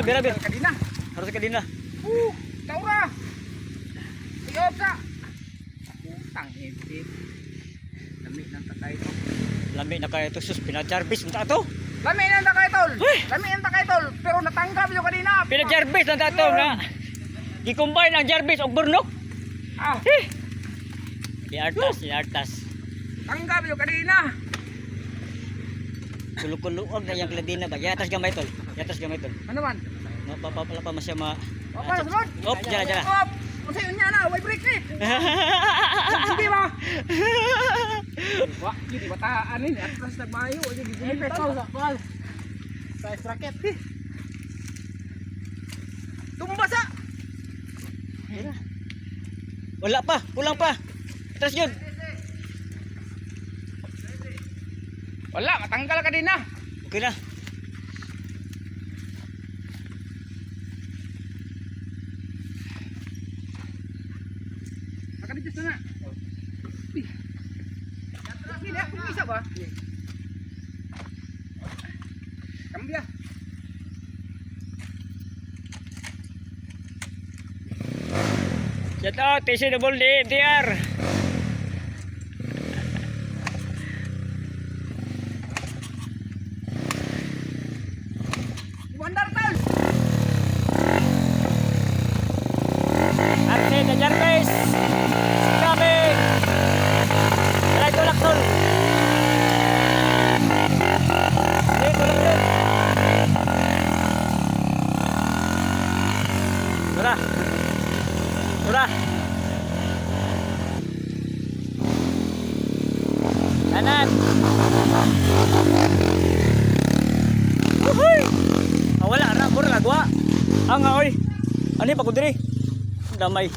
Bira. Kadina. Harus ka din na. Taura. Iyop ka. Utang hindi. Lami ng takay to. Lami na kayo to sus pinajarbis unta to. Lami ng takay tol. Lami ng takay tol. Pero natanggap yung kanina. Pinajarbis unta to nga. Gi-combine ang jarbis og burnok. Di artas. Tanggap yung kanina. Kulukuluog na yung kladina ba? Yatas gamay tol. Ano man? Mapapala pa masya ma. Apa sunod? Op, jala. Op. Unsay unya na, way break ni. Hindi ba? Wa, di bataan ni atras na bayo, di gigulitan. Sa racket. Tumbasa. Wala pa, kulang pa. Atras yun. Wala, matanggal ka din na. Okay na. Nakadikit na na. Hindi, kung isa ba? Kambya. Shout out, TC DR. Wonder Town. Arce de Jarbis. Coming. Try to laksol. Surah. Kanan. Uhuy. Wala na, puro lagwa. Ang oy. Ani pa ko diri? Damay.